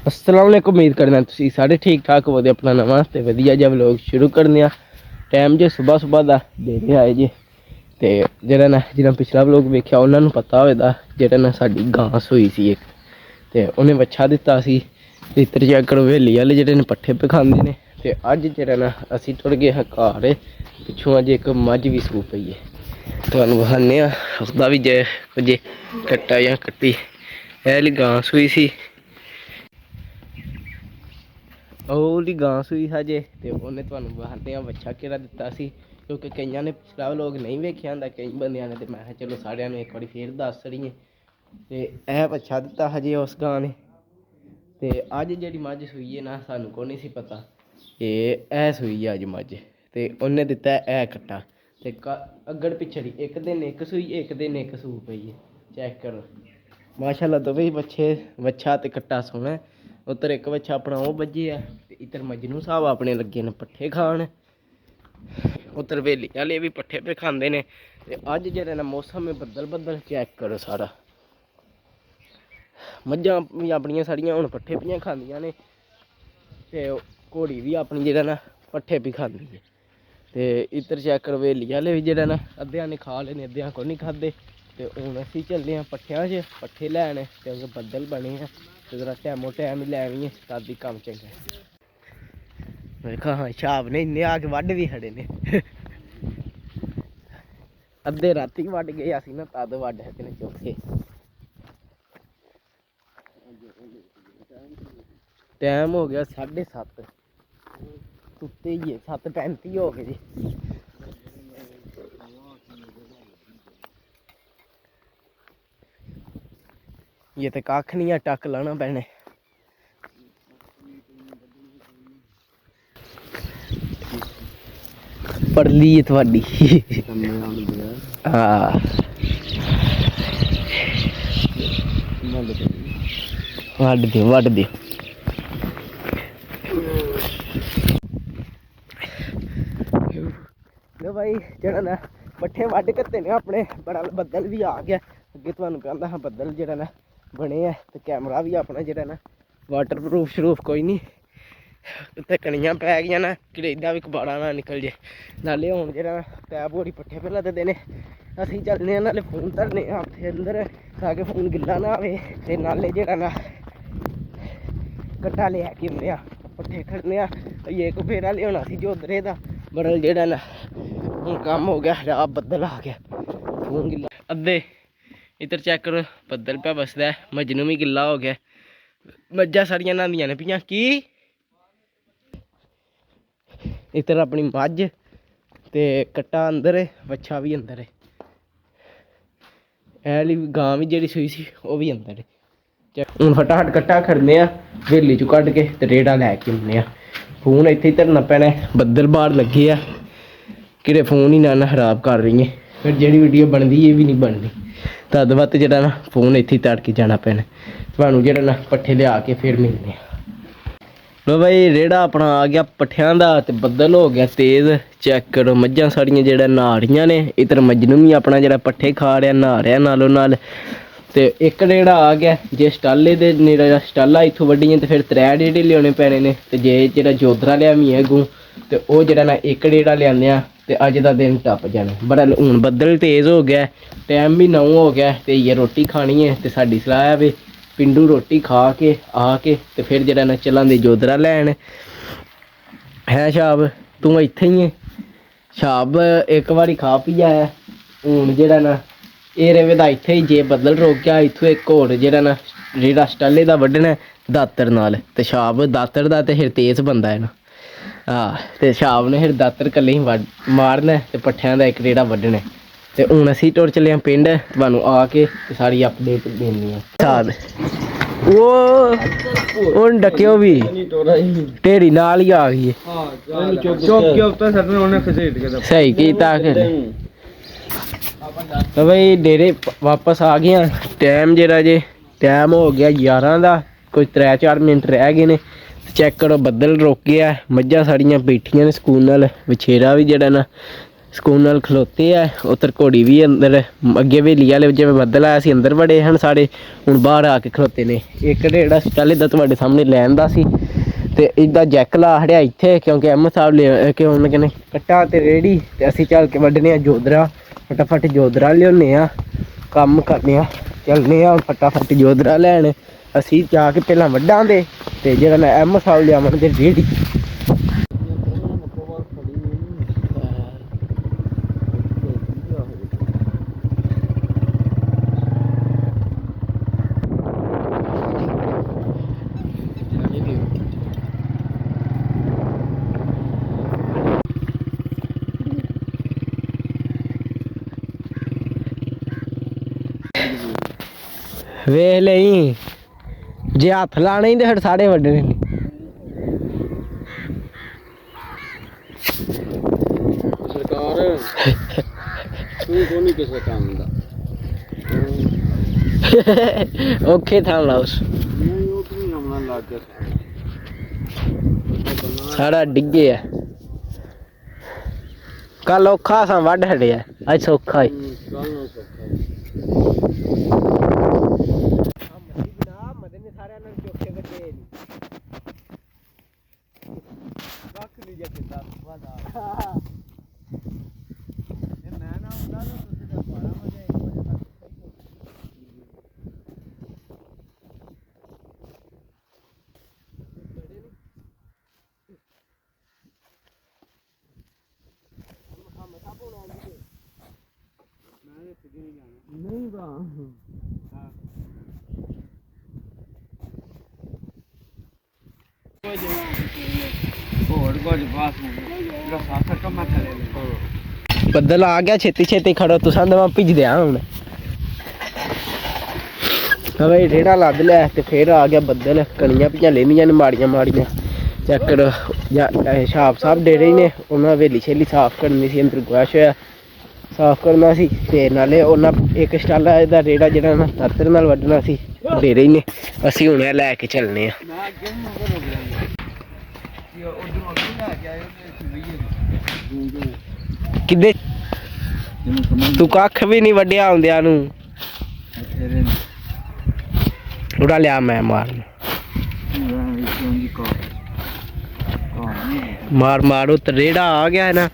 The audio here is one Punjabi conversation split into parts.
अस्सलाम वालेकुम। उम्मीद करना तुसीं सारे ठीक ठाक होवो। अपना नवां ते वधिया जिहा व्लॉग शुरू करने टाइम जे सुबह सुबह का देने आए जे ते जेह्ड़ा ना जिन्हें पिछला व्लॉग वेख्या उन्होंने पता होएगा जेह्ड़ा ना साडी गां सूई सी एक ते उन्हें बच्छा दिता सी। इत्र चेक करो हवेली आह्ले जेह्ड़े ने पट्ठे पे खांदे ने ते अज्ज जेह्ड़ा ना असीं टुर गए हां घर। पिच्छों अज्ज एक मझ भी सूई पई है। तुहानूं विखाने आं उसदा भी जे कट्टा जां कट्टी एह् गां सूई सी। ओह्दी गां सूई हजे ते उन्हें तुहानूं विखाने आं बच्छा केह्ड़ा दिता सी क्योंकि कईयां ने पिछला व्लॉग नहीं वेख्या होंदा कई बंदियां ने ते मैं कहा चलो सारिआं नूं एक बारी फिर दस छड़िए ते एह् बच्छा दिता हजे उस गां ने ते अज्ज जेह्ड़ी मझ सूई है ना सानूं को नहीं सी पता एह् सूई है अज्ज मझ ते उन्हें दिता है कट्टा ते अग्गड़ पिछड़ी एक दिन एक सूई एक दिन एक सूई पई है। चेक करो माशाअल्लाह दोवें बच्छे बच्छा ते कट्टा सोहना। उधर एक बच्छा अपना ओह् बज्झिया ते इधर मजनू साहब अपने लगे न पट्ठे खान। उधर हवेली आह्ले भी पट्ठे पे खांदे ने ते अज्ज जेह्ड़ा ना मौसम है बद्दल बद्दल चेक करो सारा। मज्झां भी अपनियां सारियां हुण पट्ठे पियां खांदियां ने ते घोड़ी भी अपनी जेह्ड़ा ना पट्ठे भी खांदी है। ते इधर चेक करो हवेली आह्ले भी जेह्ड़ा ना अद्धेआं ने खा ले ने अद्धेआं को नहीं खाद्धे ते हुण असीं चलने आं पट्ठेआं च पट्ठे लैन ते अगर बद्दल बने हैं ते जरा टैमो टैम ही लैनी है तद ही कम्म चंगा है। देखा हाँ शाब ने इन्ने आके वड्ढ भी खड़े ने अद्धे राती वड्ढ गए असीं ना तद वड्ढ सके ने चौथे। टाइम हो गया 7:30 सुत्ते ही है 7:35 हो गए जी। ये तो कख नहीं है टक लाना पैने। पड़ली है थोड़ी हाँ वड्ढ दे लो भाई जेह्ड़ा ना पट्ठे वड्ढ कत्ते ने अपने बड़ा बद्दल भी आ गया अगे तुहानूं कहंदा हा बद्दल जेह्ड़ा ना बने है ते कैमरा भी अपना जेह्ड़ा ना वाटर प्रूफ शरूफ कोई नहीं उत्ते कनियां पै गईयां ना कड़ेदा भी कबाड़ा ना निकल जे नाले हुण जेह्ड़ा ना पैप होरी पट्ठे पे लददे ने असीं चलने आं नाले फोन धरने आं उत्थे अंदर ताकि फोन गिल्ला ना होवे ते नाले जेह्ड़ा ना कट्टा ले के औन्ने आं पट्ठे खड़ने आं एक फेरा लेआना सी जोधरे दा बड़ा जेह्ड़ा ना हुण कम्म हो गया खराब बद्दल आ गया फोन गिल्ला अद्धे इधर चेक करो बद्दल पे बसदा है मजनू भी गिल्ला हो गया मज्झां सारियां न्हांदियां ने पियां की इधर अपनी मझ ते कट्टा अंदर है बच्छा भी अंदर है ऐली गां भी जेह्ड़ी सूई सी ओह् भी अंदर है। हुण फटाफट कट्टा खड़ने आं हवेली चों कड्ढ के ते रेड़ा लैके औन्ने आं। फोन इत्थे ही धरना पैना बद्दल बाहर लगे आ किते फोन ही ना खराब कर रही है फिर जेह्ड़ी वीडियो बनदी एह् भी नहीं बननी तद वत्त जेह्ड़ा ना फोन इत्थे ही धर के जाना पैना। तुहानूं जेह्ड़ा ना पट्ठे लिया के फिर मिलने लो भाई रेड़ा अपना आ गया पट्ठियां दा ते बद्दल हो गया तेज़। चेक करो मज्झां सारियां जेह्ड़ा नहा रहियां ने इधर मजनू भी अपना जेह्ड़ा पट्ठे खा रहा नहा रहा नालों नाल ते एक रेड़ा आ गया जे स्टाले दे नेड़ा स्टाला इत्थों वड्ढियां ते फिर 3 रेड़े लियाने पैने ने ते जे जेह्ड़ा जोधरा लियावी अग्गों ते ओह् जेह्ड़ा ना एक रेड़ा लिआने आ ते अज्ज दा दिन टप जाना। बड़ा हुण बद्दल तेज़ हो गया टाइम भी 9 हो गया ते इ'यै रोटी खानी है ते साडी सलाह है वे पिंडू रोटी खा के आके ते फिर जेह्ड़ा ना चलांदे जोधरा लैन है। शाब तू इत्थे ही है शाब एक बारी खा पी आया हुण जेह्ड़ा ना एह् रवे दा इत्थे ही जे बद्दल रुक गया इत्थों एक होर जेह्ड़ा ना रेड़ा स्टाले दा वड्ढना दातर नाल ते शाब दातर दा ते फिर तेज़ बंदा है ना हाँ ते शाब ने फिर दातर कल्ले ही मारना ते पट्ठियां दा एक रेड़ा वड्ढना ते हुण असीं टुर चले आं पिंड तुहानूं आके सारी अपडेट देनी है। शाद वो डक्यो भी ढेरी नाल ही आ गई सही कीता तो भाई डेरे वापस आ गए टाइम जेह्ड़ा जे टाइम हो गया 11 का कोई 3-4 मिनट रह गए ने चेक करो बद्दल रुक गया मज्झां साड़ियां बैठियां ने सुकून नाल वछेरा भी जेह्ड़ा ना ਸਕੂਨ ਨਾਲ ਖਲੋਤੇ ਆ। ਉੱਧਰ ਘੋੜੀ ਵੀ ਅੰਦਰ, ਅੱਗੇ ਹਵੇਲੀ ਵਾਲੇ ਜਿਵੇਂ ਬੱਦਲ ਆਇਆ ਸੀ ਅੰਦਰ ਵੜੇ ਹਨ ਸਾਰੇ, ਹੁਣ ਬਾਹਰ ਆ ਕੇ ਖਲੋਤੇ ਨੇ। ਇੱਕ ਰੇੜਾ ਪਹਿਲੇ ਦਾ ਤੁਹਾਡੇ ਸਾਹਮਣੇ ਲੈਣ ਦਾ ਸੀ ਤੇ ਇੱਦਾਂ ਜੈਕ ਲਾ ਹੜਿਆ ਇੱਥੇ, ਕਿਉਂਕਿ ਅਹਿਮਦ ਸਾਹਿਬ ਲੈ ਕੇ ਉਹਨੇ ਕਹਿੰਦੇ ਕੱਟਾ ਤੇ ਰੇੜੀ, ਤੇ ਅਸੀਂ ਚੱਲ ਕੇ ਵੱਢਣੇ ਆ ਜੋਦਰਾ। ਫਟਾਫਟ ਜੋਦਰਾ ਲਿਆਉਂਦੇ ਆ, ਕੰਮ ਕਰਨੇ ਆ, ਚੱਲਨੇ ਆ ਫਟਾਫਟ ਜੋਦਰਾ ਲੈਣ। ਅਸੀਂ ਜਾ ਕੇ ਪਹਿਲਾਂ ਵੱਢਾਂਗੇ ਤੇ ਜਿਹੜਾ ਮੈਂ ਅਹਿਮਦ ਸਾਹਿਬ ਲਿਆਵਾਂਗੇ ਰੇੜੀ। ਵੇਖ ਲਈ ਜੇ ਹੱਥ ਲਾਣੇ ਹੀ ਤੇ ਫਿਰ ਸਾਰੇ ਵੱਢਣੇ ਨੇ। ਸਰਕਾਰ ਤੂੰ ਕੋਈ ਕਿਸੇ ਕੰਮ ਦਾ ਔਖੇ ਥਾਂ ਲਾਉਸ ਨਹੀਂ, ਉਹ ਵੀ ਹਮਲਾ ਲੱਗ ਗਿਆ ਸਾਡਾ ਡਿੱਗੇ ਆ। ਕੱਲ ਔਖਾ ਸਾਂ ਵੱਢ ਹਟਿਆ, ਅੱਜ ਸੌਖਾ ਹੀ। ਕੱਲ ਨੂੰ ਸੌਖਾ ਨਹੀਂ ਬਾ ਹੋਰ ਕੁਝ ਬਾਤ ਨਹੀਂ ਸਾਸਾ ਕੰਮ ਥਲੇ ਲੈ। ਬੱਦਲ ਆ ਗਿਆ, ਛੇਤੀ ਛੇਤੀ ਖੜੋ ਤੁਸਾਂ ਦਵਾ ਭਿੱਜਦੇ ਆ ਹੁਣ। ਹਵੇ ਰੇੜਾ ਲੱਦ ਲਿਆ ਤੇ ਫਿਰ ਆ ਗਿਆ ਬੱਦਲ, ਕਣੀਆਂ ਭੀਆਂ ਲੈਣੀਆਂ ਨੇ ਮਾੜੀਆਂ ਮਾੜੀਆਂ। ਚੈੱਕ ਕਰੋ ਛਾਪ ਸਾਹਿਬ ਡੇਰੇ ਹੀ ਨੇ, ਉਹਨਾਂ ਹਵੇਲੀ ਛੇਲੀ ਸਾਫ਼ ਕਰਨੀ ਸੀ, ਅੰਦਰ ਗੁਆਸ਼ ਹੋਇਆ ਸਾਫ਼ ਕਰਨਾ ਸੀ। ਤੇ ਨਾਲੇ ਉਹਨਾਂ ਇੱਕ ਸਟਾਲਾ ਇਹਦਾ ਰੇੜਾ ਜਿਹੜਾ ਨਾ ਦਾਤਰ ਨਾਲ ਵੱਢਣਾ ਸੀ, ਡੇਰੇ ਹੀ ਨੇ। ਅਸੀਂ ਹੁਣ ਇਹ ਲੈ ਕੇ ਚੱਲਨੇ ਆ। ਕਿੱਦੇ ਤੂੰ ਕੱਖ ਵੀ ਨਹੀਂ ਵੱਢਿਆ ਹੁੰਦਿਆਂ ਨੂੰ, ਉਡਾ ਲਿਆ ਮੈਂ ਮਾਰਨ ਮਾਰ ਮਾਰ। ਉਹ ਤੇ ਰੇੜਾ ਆ ਗਿਆ ਨਾ,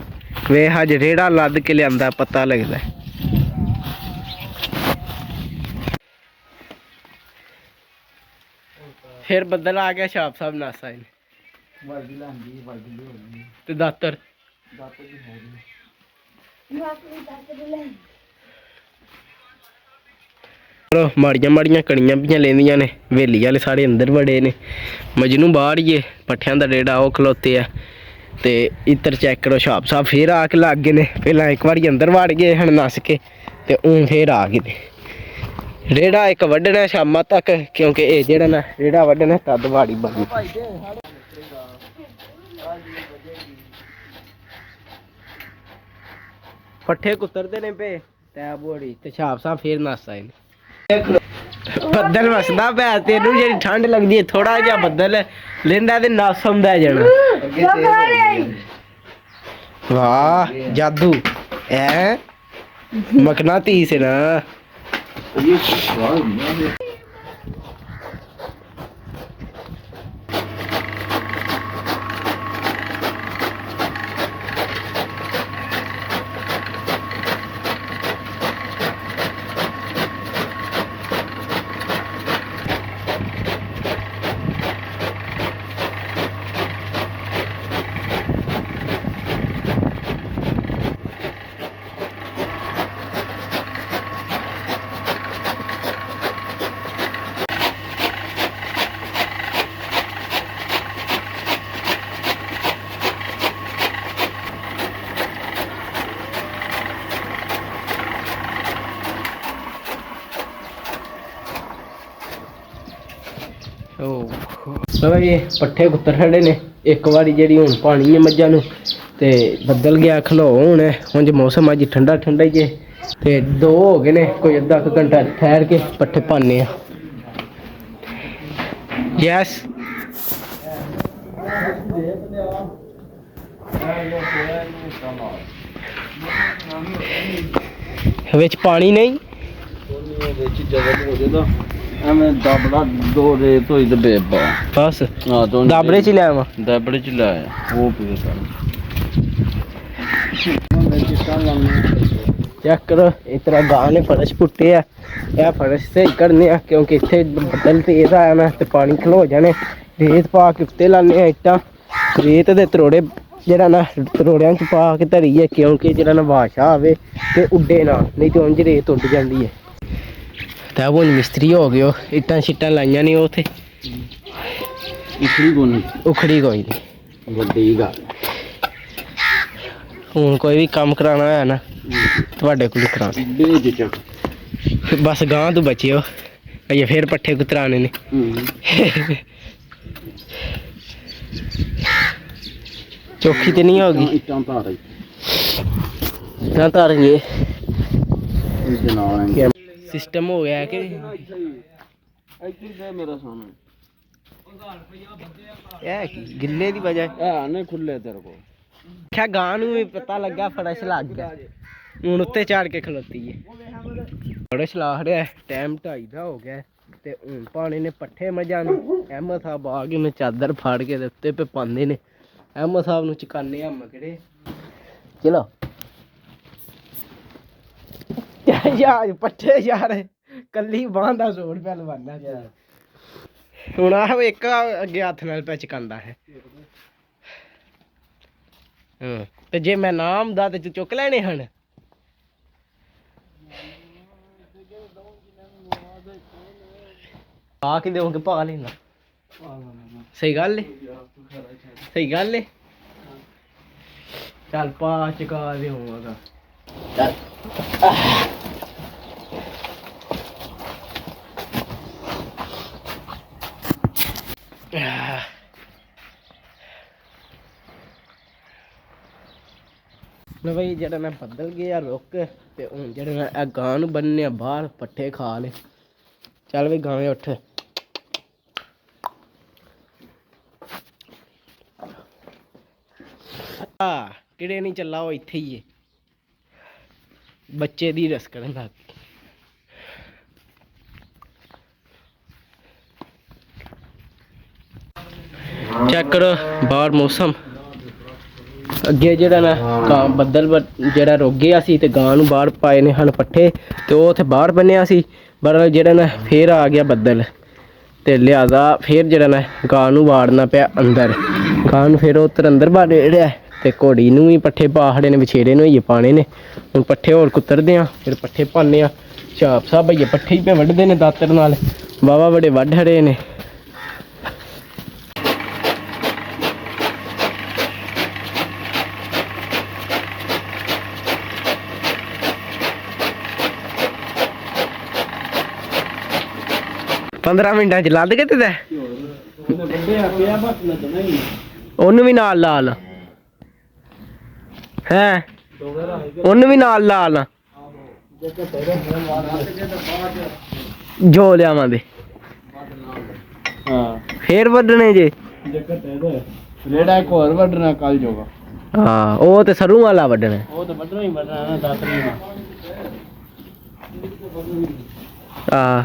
ਵੇ ਹਜ ਰੇੜਾ ਲੱਦ ਕੇ ਲਿਆਂਦਾ ਪਤਾ ਲੱਗਦਾ। ਫਿਰ ਬੱਦਲ ਆ ਗਿਆ, ਛਾਪ ਸਾਹਿਬ ਨਾਸਾ ਇਹਨੇ ਤੇ ਦਾਤਰ ਮਾੜੀਆਂ ਮਾੜੀਆਂ ਕਣੀਆਂ ਪੀਆਂ ਲੈਂਦੀਆਂ ਨੇ। ਹਵੇਲੀ ਵਾਲੇ ਸਾਰੇ ਅੰਦਰ ਵੜੇ ਨੇ, ਮਜਨੂੰ ਬਾਹਰ ਹੀ ਏ, ਪੱਠਿਆਂ ਦਾ ਰੇੜਾ ਉਹ ਖਲੋਤੇ ਆ। ਤੇ ਇੱਧਰ ਚੈੱਕ ਕਰੋ ਛਾਪ ਸਾਹਿਬ ਫੇਰ ਆ ਕੇ ਲੱਗ ਗਏ ਨੇ। ਪਹਿਲਾਂ ਇੱਕ ਵਾਰੀ ਅੰਦਰ ਵੜ ਗਏ ਹਨ ਨੱਸ ਕੇ, ਤੇ ਹੁਣ ਫੇਰ ਆ ਗਏ ਨੇ। ਰੇੜਾ ਇੱਕ ਵੱਢਣਾ ਸ਼ਾਮਾਂ ਤੱਕ, ਕਿਉਂਕਿ ਇਹ ਜਿਹੜਾ ਨਾ ਰੇੜਾ ਵੱਢਣਾ ਤਦ ਵਾੜੀ ਬਣੀ। ਪੱਠੇ ਕੁੱਤਰਦੇ ਨੇ ਪਏ ਟੈਬ ਬੋੜੀ, ਤੇ ਛਾਪ ਸਾਹਿਬ ਫੇਰ ਨੱਸ ਆਏ ਨੇ। ਬੱਦਲ ਵਸਦਾ ਪਿਆ, ਤੈਨੂੰ ਜਿਹੜੀ ਠੰਡ ਲੱਗਦੀ ਹੈ ਥੋੜਾ ਜਿਹਾ ਬੱਦਲ ਲੈਂਦਾ ਤੇ ਨੱਸ ਆਉਂਦਾ ਜਾਣਾ। ਵਾਹ ਜਾਦੂ ਐ ਮਕਨਾਤੀਸ ਹੈ ਨਾ। ਚਲੋ ਜੀ ਪੱਠੇ ਕੁੱਤਰ ਖੜੇ ਨੇ। ਇੱਕ ਵਾਰੀ ਜਿਹੜੀ ਹੁਣ ਪਾਣੀ ਹੈ ਮੱਝਾਂ ਨੂੰ, ਤੇ ਬੱਦਲ ਗਿਆ ਖਲੋ ਹੁਣ ਜੇ ਮੌਸਮ ਅੱਜ ਠੰਡਾ ਠੰਡਾ ਹੀ ਹੈ। ਤੇ 2 ਹੋ ਗਏ ਨੇ, ਕੋਈ ਅੱਧਾ ਕੁ ਘੰਟਾ ਠਹਿਰ ਕੇ ਪੱਠੇ ਪਾਉਂਦੇ ਆ। ਯੈਸ ਵਿੱਚ ਪਾਣੀ ਨਹੀਂ ਉਹਨੇ ਵਿੱਚ ਜਗਤ ਹੋ ਜੇ ਤਾਂ ਐਵੇਂ ਦਬੜਾ ਦੋ ਰੇਤ ਹੋਈ ਤੇ ਬੇਬਾ ਬਸ ਹਾਂ ਤੋਂ ਦਾਬੜੇ ਚ ਹੀ ਲੈ ਆਵਾਂ ਦਬੜੇ ਚ ਲਾਇਆ ਉਹ ਪੀਏ ਕਰ ਚਿੱਟਾ ਚੈੱਕ ਕਰੋ ਇਸ ਤਰ੍ਹਾਂ ਗਾਂ ਨੇ ਫਰਸ਼ ਪੁੱਟੇ ਆ ਇਹ ਫਰਸ਼ ਸਹੀ ਕਰਨੇ ਆ ਕਿਉਂਕਿ ਇੱਥੇ ਬੱਦਲ ਤੇਜ਼ ਆਇਆ ਨਾ ਤੇ ਪਾਣੀ ਖਲੋ ਜਾਣੇ ਰੇਤ ਪਾ ਕੇ ਉੱਤੇ ਲਾਉਂਦੇ ਆ ਇੱਟਾਂ ਰੇਤ ਦੇ ਤਰੋੜੇ ਜਿਹੜਾ ਨਾ ਤਰੋੜਿਆਂ 'ਚ ਪਾ ਕੇ ਧਰੀ ਹੈ ਕਿਉਂਕਿ ਜਿਹੜਾ ਨਾ ਬਾਸ਼ਾ ਆਵੇ ਤੇ ਉੱਡੇ ਨਾ ਨਹੀਂ ਤੇ ਉਂਝ ਰੇਤ ਉੱਡ ਜਾਂਦੀ ਹੈ ਤਾਂ ਉਹ ਮਿਸਤਰੀ ਹੋ ਗਏ ਇੱਟਾਂ ਛਿੱਟਾਂ ਲਾਈਆਂ ਨਹੀਂ ਉੱਥੇ ਇਖੜੀ ਕੋਨੀ ਉਖੜੀ ਕੋਈ ਨਹੀਂ ਵੱਡੀ ਗੱਲ ਹੁਣ ਕੋਈ ਵੀ ਕੰਮ ਕਰਾਉਣਾ ਹੋਇਆ ਨਾ ਤੁਹਾਡੇ ਕੋਲ ਕਰਾਉਣਾ ਬੇਜ ਚ ਬਸ ਗਾਂ ਤੋਂ ਬਚਿਓ ਅਜੇ ਫੇਰ ਪੱਠੇ ਕੁਤਰਾਣੇ ਨੇ ਚੌਖੀ ਤੇ ਨਹੀਂ ਹੋਗੀ ਇੱਟਾਂ ਧਾਰ ਨਾ ਧਾਰਾਂਗੇ ਇਹਦੇ ਨਾਲ ਸਿਸਟਮ ਹੋ ਗਿਆ ਕਿ ਇੱਥੇ ਦੇ ਮੇਰਾ ਸੋਨਾ ਇਹ ਕੀ ਗਿੱਲੇ ਦੀ ਵਜ੍ਹਾ ਇਹ ਨੇ ਖੁੱਲੇ ਤੇਰੇ ਕੋ ਕਿਆ ਗਾਂ ਨੂੰ ਵੀ ਪਤਾ ਲੱਗਾ ਫੜਸ਼ ਲੱਗ ਗਿਆ ਹੁਣ ਉੱਤੇ ਝਾੜ ਕੇ ਖਲੋਤੀ ਹੈ ਫੜਸ਼ ਲਾ ਰਿਹਾ ਟਾਈਮ 2:30 ਦਾ ਹੋ ਗਿਆ ਤੇ ਹੁਣ ਪਾਣੀ ਨੇ ਪੱਠੇ ਮਜਾਂ ਨੂੰ ਅਹਿਮਦ ਸਾਹਿਬ ਆ ਕੇ ਨੇ ਚਾਦਰ ਫਾੜ ਕੇ ਦੇ ਉੱਤੇ ਪੇ ਪਾਉਂਦੇ ਨੇ ਅਹਿਮਦ ਸਾਹਿਬ ਨੂੰ ਚਕਾਨੇ ਆ ਮਗੜੇ ਚਲੋ ਯਾਰ ਪੱਠੇ ਯਾਰ ਕੱਲੀ ਬਾਂਹ ਦਾ ਜ਼ੋਰ ਪੈ ਲਵਾਨਾ ਹੁਣ ਆਹ ਇੱਕ ਅੱਗੇ ਹੱਥ ਨਾਲ ਪੈ ਚਕਾਂਦਾ ਹੈ ਤੇ ਜੇ ਮੈਂ ਨਾਮ ਦਾ ਤੇ ਚੁੱਕ ਲੈਣੇ ਹਨ ਆ ਕੇ ਦੇਵਾਂਗੇ ਪਾ ਲੈਣਾ ਸਹੀ ਗੱਲ ਏ ਸਹੀ ਗੱਲ ਏ ਚੱਲ ਪਾ ਚਕਾ ਦੇਵਾਂਗਾ ਚੱਲ ਨਾ ਬਈ ਜਿਹੜਾ ਮੈਂ ਬੱਦਲ ਗਿਆ ਰੁੱਕ ਤੇ ਹੁਣ ਜਿਹੜਾ ਮੈਂ ਇਹ ਗਾਂ ਨੂੰ ਬੰਨਿਆ ਬਾਹਰ ਪੱਠੇ ਖਾ ਲਏ ਚੱਲ ਵੀ ਗਾਵੇਂ ਉੱਠ ਆ ਕਿਹੜੇ ਨਹੀਂ ਚੱਲਾ ਉਹ ਇੱਥੇ ਹੀ ਏ ਬੱਚੇ ਦੀ ਰਸ ਕਰਨ ਲੱਗ ਗਈ ਚੈੱਕ ਕਰੋ ਬਾਹਰ ਮੌਸਮ ਅੱਗੇ ਜਿਹੜਾ ਨਾ ਗਾਂ ਬੱਦਲ ਜਿਹੜਾ ਰੁਕ ਗਿਆ ਸੀ ਤੇ ਗਾਂ ਨੂੰ ਬਾਹਰ ਪਾਏ ਨੇ ਹਨ ਪੱਠੇ ਤੇ ਉਹ ਉੱਥੇ ਬਾਹਰ ਬੰਨਿਆ ਸੀ ਪਰ ਜਿਹੜਾ ਨਾ ਫੇਰ ਆ ਗਿਆ ਬੱਦਲ ਤੇ ਲਿਆਦਾ ਫੇਰ ਜਿਹੜਾ ਨਾ ਗਾਂ ਨੂੰ ਵਾੜਨਾ ਪਿਆ ਅੰਦਰ ਗਾਂ ਨੂੰ ਫੇਰ ਉੱਤਰ ਅੰਦਰ ਬਾੜੇ ਰਿਹਾ ਤੇ ਘੋੜੀ ਨੂੰ ਵੀ ਪੱਠੇ ਪਾਹੜੇ ਨੇ ਵਿਛੇੜੇ ਨੂੰ ਹੀ ਪਾਣੇ ਨੇ ਹੁਣ ਪੱਠੇ ਹੋਰ ਕੁੱਤਰਦੇ ਆ ਫਿਰ ਪੱਠੇ ਪਾਉਂਦੇ ਆ ਛਾਪ ਸਾਹਿਬ ਭਈਏ ਪੱਠੇ ਹੀ ਪੇ ਵੱਢਦੇ ਨੇ ਦਾਤਰ ਨਾਲ ਵਾਵਾ ਬੜੇ ਵੱਢ ਹੜੇ ਨੇ पंद्रह मिनटा च लद के ते ਉਹਨੂੰ ਵੀ ਨਾਲ ਲਾ ਲਾ ਹੈ ਉਹਨੂੰ ਵੀ ਨਾਲ ਲਾ ਲਾ ਜੋ ਲਿਆਵਾਂਗੇ ਹਾਂ ਫੇਰ ਵੱਢਣੇ ਜੇ ਰੇੜਾ ਇੱਕ ਹੋਰ ਵੱਢਣਾ ਕੱਲ ਜੋਗਾ ਹਾਂ ਉਹ ਤੇ ਸਰੋਂ ਵਾਲਾ ਵੱਢਣਾ ਉਹ ਤਾਂ ਵੱਢਣਾ ਹੀ ਵੱਢਣਾ ਨਾ ਦਾਤਰੀ ਨਾਲ ਆ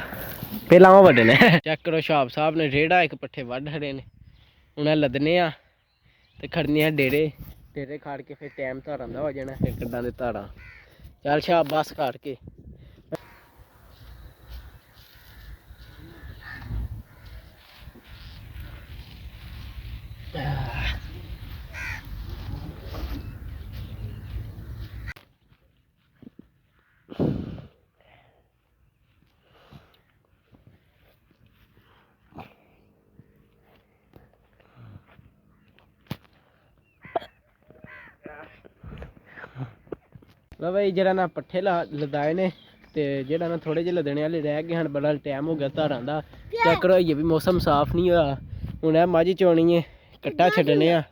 ਪਹਿਲਾਂ ਉਹ ਵੱਢਣੇ ਚੈੱਕ ਕਰੋ ਸ਼ਾਪ ਸਾਹਿਬ ਨੇ ਰੇੜਾ ਇੱਕ ਪੱਠੇ ਵੱਢ ਖੜੇ ਨੇ ਉਹਨਾਂ ਲੱਦਨੇ ਆ ਤੇ ਖੜਨੇ ਆ ਡੇਰੇ ਡੇਰੇ ਖਾੜ ਕੇ ਫਿਰ ਟਾਈਮ ਧਾਰਾਂ ਦਾ ਹੋ ਜਾਣਾ ਫਿਰ ਕਿੱਦਾਂ ਦੇ ਧਾਰਾਂ ਚੱਲ ਸ਼ਾਪ ਬਸ ਖਾੜ ਕੇ ਲਓ ਬਈ ਜਿਹੜਾ ਨਾ ਪੱਠੇ ਲਦਾਏ ਨੇ ਤੇ ਜਿਹੜਾ ਨਾ ਥੋੜੇ ਜਿਹੇ ਲਦਣੇ ਵਾਲੇ ਰਹਿ ਗਏ ਹਨ ਬੜਾ ਟਾਈਮ ਹੋ ਗਿਆ ਧਾਰਾਂ ਦਾ ਚੈੱਕ ਕਰੋ ਇਹ ਵੀ ਮੌਸਮ ਸਾਫ਼ ਨਹੀਂ ਹੋਇਆ ਹੁਣ ਇਹ ਮੱਝ ਚੋਣੀ ਹੈ ਕੱਟਾ ਛੱਡਣੇ ਆ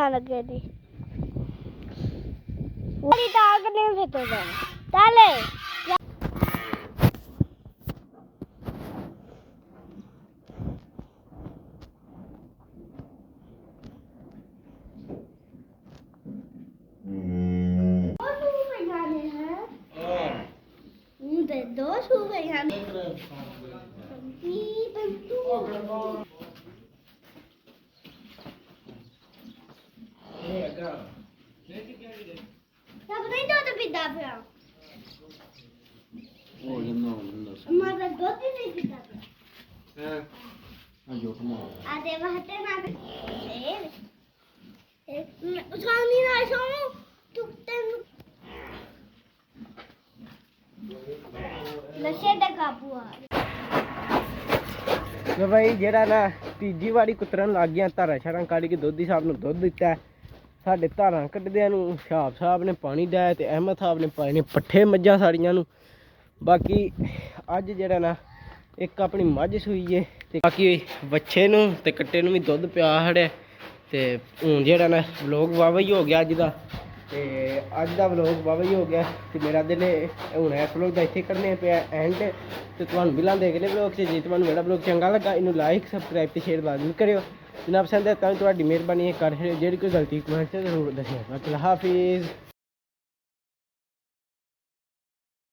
लगे थी पूरी ताकत नहीं से तो डाले ਦੋ ਸੂ ਗਏ ਹਨ ਕੀ ਬੰਤੂ ਸਭ ਨਹੀਂ ਦੁੱਧ ਪੀਂਦਾ ਪਿਆ ਹੋ ਜਾਂਦਾ ਮਾਤਾ ਦੁੱਧ ਹੀ ਨਹੀਂ ਪੀਂਦਾ ਪਿਆ ਆ ਜੋ ਕਮਾ ਆ ਦੇ ਵਾਹਤੇ ਨਾ ਉਸਾਨੀ ਨਾ ਸੋਨੂੰ ਤੂੰ ਤੈਨੂੰ ਨਸ਼ੇ ਦਾ ਕਾਬੂ ਆ ਤੇ ਭਾਈ ਜਿਹੜਾ ਨਾ ਤੀਜੀ ਵਾਰੀ ਕੁਤਰਨ ਲੱਗ ਗਿਆ ਧਾਰਾਂ ਸ਼ਾਰਾਂ ਕੱਢ ਕੇ ਦੋਧੀ ਸਾਹਿਬ ਨੂੰ ਦੁੱਧ ਦਿੱਤਾ। ਸਾਡੇ ਧਾਰਾਂ ਕੱਢਦਿਆਂ ਨੂੰ ਸ਼ਾਬ ਸਾਹਿਬ ਨੇ ਪਾਣੀ ਦਿਆ ਤੇ ਅਹਿਮਦ ਸਾਹਿਬ ਨੇ ਪਾਏ ਨੇ ਪੱਠੇ ਮੱਝਾਂ ਸਾਰੀਆਂ ਨੂੰ। ਬਾਕੀ ਅੱਜ ਜਿਹੜਾ ਨਾ ਇੱਕ ਆਪਣੀ ਮੱਝ ਸੂਈ ਏ ਤੇ ਬਾਕੀ ਵੱਛੇ ਨੂੰ ਤੇ ਕੱਟੇ ਨੂੰ ਵੀ ਦੁੱਧ ਪਿਆ ਹੜਿਆ। ਤੇ ਹੁਣ ਜਿਹੜਾ ਨਾ ਵਲੋਗ ਵਾਵਾ ਹੀ ਹੋ ਗਿਆ ਅੱਜ ਦਾ, ਤੇ ਅੱਜ ਦਾ ਵਲੋਗ ਵਾਵਾ ਹੀ ਹੋ ਗਿਆ ਤੇ ਮੇਰਾ ਦਿਲ ਹੁਣ ਇਸ ਵਲੋਗ ਦਾ ਇੱਥੇ ਕਰਨੇ ਪਿਆ ਐਂਡ। ਤੇ ਤੁਹਾਨੂੰ ਵੀ ਲਾਂਦੇ ਅਗਲੇ ਵਲੋਗ 'ਚ। ਜੇ ਤੁਹਾਨੂੰ ਮੇਰਾ ਵਲੋਗ ਚੰਗਾ ਲੱਗਾ ਇਹਨੂੰ ਲਾਈਕ ਸਬਸਕ੍ਰਾਈਬ ਤੇ ਸ਼ੇਅਰ ਲਾਜ਼ਮੀ ਕਰਿਓ। ਜਿੰਨਾ ਪਸੰਦ ਹੈ ਤਾਂ ਤੁਹਾਡੀ ਮਿਹਰਬਾਨੀ ਕਰ ਜਿਹੜੀ ਕੋਈ ਗਲਤੀ ਕਮੈਂਟ 'ਚ ਜ਼ਰੂਰ ਦੱਸਿਓ। ਹਾਫਿਜ਼।